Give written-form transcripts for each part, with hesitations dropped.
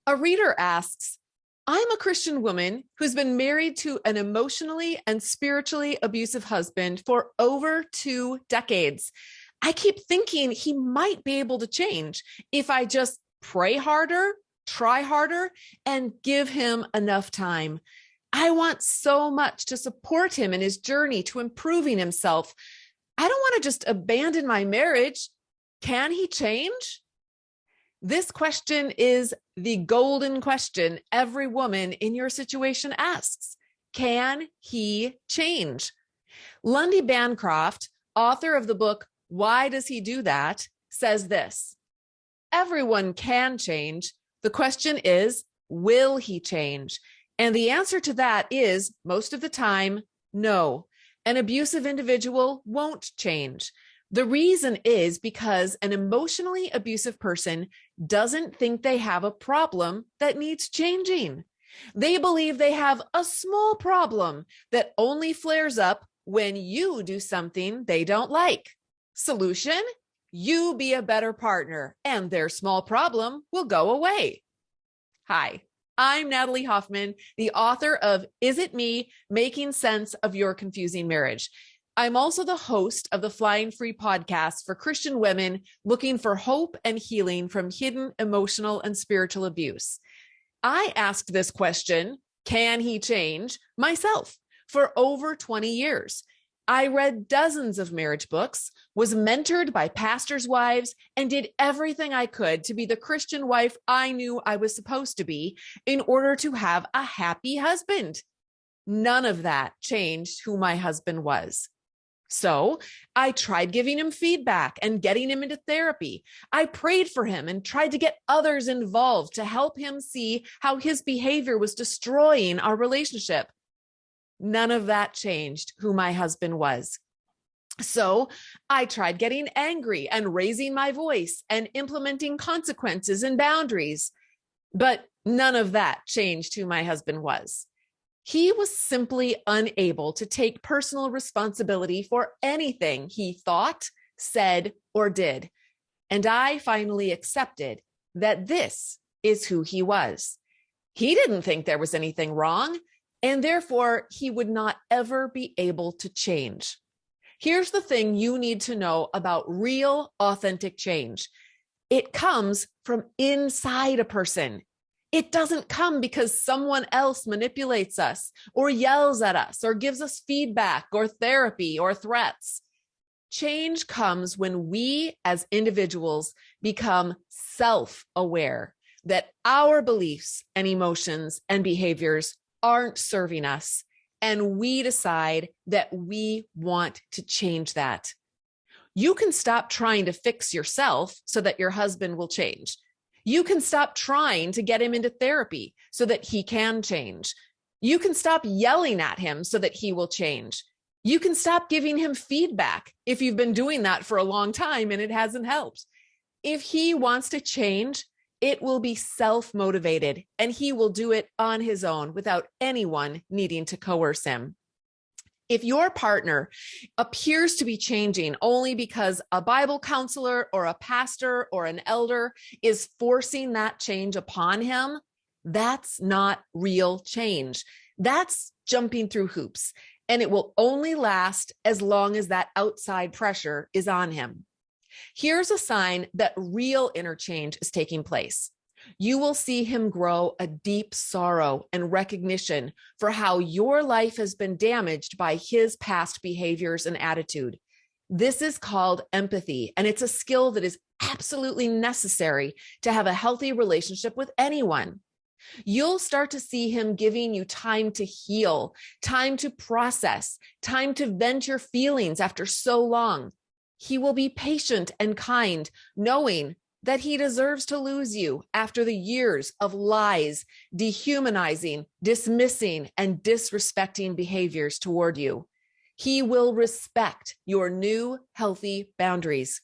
A reader asks, I'm a Christian woman who's been married to an emotionally and spiritually abusive husband for over 2 decades. I keep thinking he might be able to change if I just pray harder, try harder, and give him enough time. I want so much to support him in his journey to improving himself. I don't want to just abandon my marriage. Can he change? This question is the golden question every woman in your situation asks. Can he change? Lundy Bancroft, author of the book, Why Does He Do That?, says this: everyone can change. The question is, will he change? And the answer to that is, most of the time, no. An abusive individual won't change. The reason is because an emotionally abusive person doesn't think they have a problem that needs changing. They believe they have a small problem that only flares up when you do something they don't like. Solution: you be a better partner and their small problem will go away. Hi, I'm Natalie Hoffman, the author of Is It Me? Making Sense of Your Confusing Marriage. I'm also the host of the Flying Free podcast for Christian women looking for hope and healing from hidden emotional and spiritual abuse. I asked this question, can he change, myself for over 20 years. I read dozens of marriage books, was mentored by pastors' wives, and did everything I could to be the Christian wife I knew I was supposed to be in order to have a happy husband. None of that changed who my husband was. So I tried giving him feedback and getting him into therapy. I prayed for him and tried to get others involved to help him see how his behavior was destroying our relationship. None of that changed who my husband was. So I tried getting angry and raising my voice and implementing consequences and boundaries, but none of that changed who my husband was. He was simply unable to take personal responsibility for anything he thought, said, or did. And I finally accepted that this is who he was. He didn't think there was anything wrong, and therefore he would not ever be able to change. Here's the thing you need to know about real, authentic change. It comes from inside a person. It doesn't come because someone else manipulates us or yells at us or gives us feedback or therapy or threats. Change comes when we as individuals become self-aware that our beliefs and emotions and behaviors aren't serving us, and we decide that we want to change that. You can stop trying to fix yourself so that your husband will change. You can stop trying to get him into therapy so that he can change. You can stop yelling at him so that he will change. You can stop giving him feedback if you've been doing that for a long time and it hasn't helped. If he wants to change, it will be self-motivated and he will do it on his own without anyone needing to coerce him. If your partner appears to be changing only because a Bible counselor or a pastor or an elder is forcing that change upon him, that's not real change. That's jumping through hoops, and it will only last as long as that outside pressure is on him. Here's a sign that real inner change is taking place. You will see him grow a deep sorrow and recognition for how your life has been damaged by his past behaviors and attitude. This is called empathy, and it's a skill that is absolutely necessary to have a healthy relationship with anyone. You'll start to see him giving you time to heal, time to process, time to vent your feelings after so long. He will be patient and kind, knowing that he deserves to lose you after the years of lies, dehumanizing, dismissing, and disrespecting behaviors toward you. He will respect your new, healthy boundaries.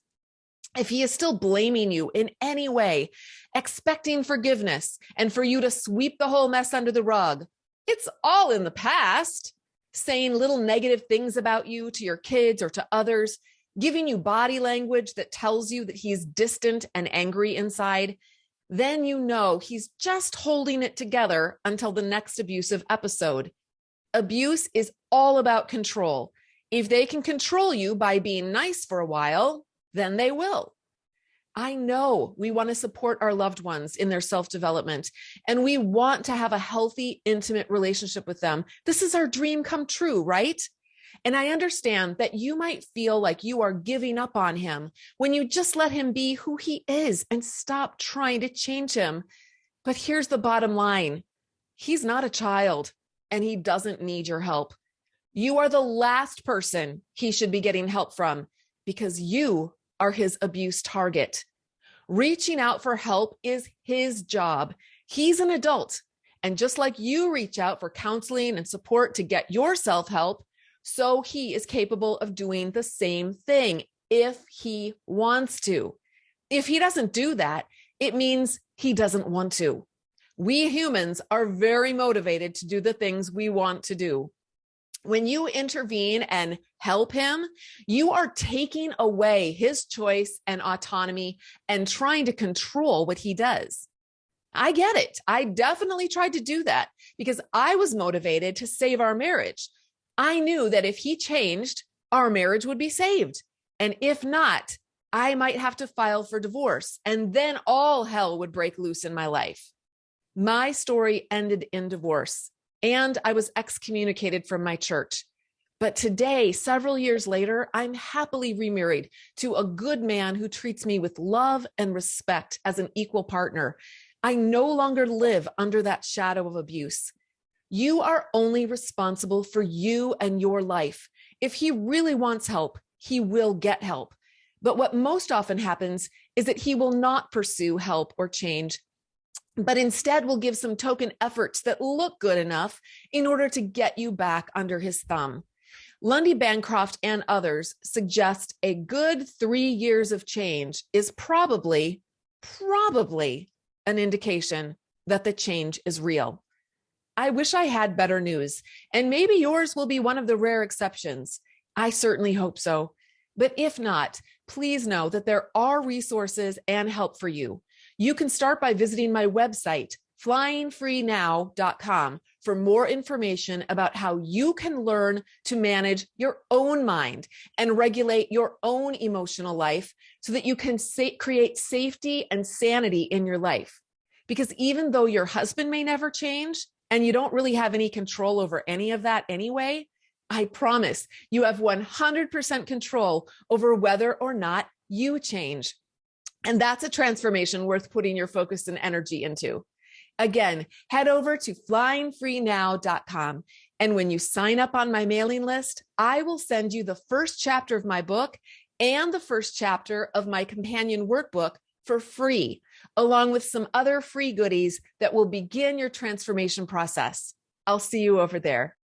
If he is still blaming you in any way, expecting forgiveness, and for you to sweep the whole mess under the rug, it's all in the past. Saying little negative things about you to your kids or to others, giving you body language that tells you that he's distant and angry inside, then you know he's just holding it together until the next abusive episode. Abuse is all about control. If they can control you by being nice for a while, then they will. I know we want to support our loved ones in their self-development, and we want to have a healthy, intimate relationship with them. This is our dream come true, right? And I understand that you might feel like you are giving up on him when you just let him be who he is and stop trying to change him. But here's the bottom line. He's not a child, and he doesn't need your help. You are the last person he should be getting help from because you are his abuse target. Reaching out for help is his job. He's an adult. And just like you reach out for counseling and support to get your self-help, so he is capable of doing the same thing if he wants to. If he doesn't do that, it means he doesn't want to. We humans are very motivated to do the things we want to do. When you intervene and help him, you are taking away his choice and autonomy and trying to control what he does. I get it. I definitely tried to do that because I was motivated to save our marriage. I knew that if he changed, our marriage would be saved. And if not, I might have to file for divorce, and then all hell would break loose in my life. My story ended in divorce, and I was excommunicated from my church. But today, several years later, I'm happily remarried to a good man who treats me with love and respect as an equal partner. I no longer live under that shadow of abuse. You are only responsible for you and your life. If he really wants help, he will get help. But what most often happens is that he will not pursue help or change, but instead will give some token efforts that look good enough in order to get you back under his thumb. Lundy Bancroft and others suggest a good 3 years of change is probably an indication that the change is real. I wish I had better news, and maybe yours will be one of the rare exceptions. I certainly hope so. But if not, please know that there are resources and help for you. You can start by visiting my website, flyingfreenow.com, for more information about how you can learn to manage your own mind and regulate your own emotional life so that you can create safety and sanity in your life. Because even though your husband may never change, and you don't really have any control over any of that anyway, I promise you have 100% control over whether or not you change. And that's a transformation worth putting your focus and energy into. Again, head over to flyingfreenow.com. And when you sign up on my mailing list, I will send you the first chapter of my book and the first chapter of my companion workbook for free, along with some other free goodies that will begin your transformation process. I'll see you over there.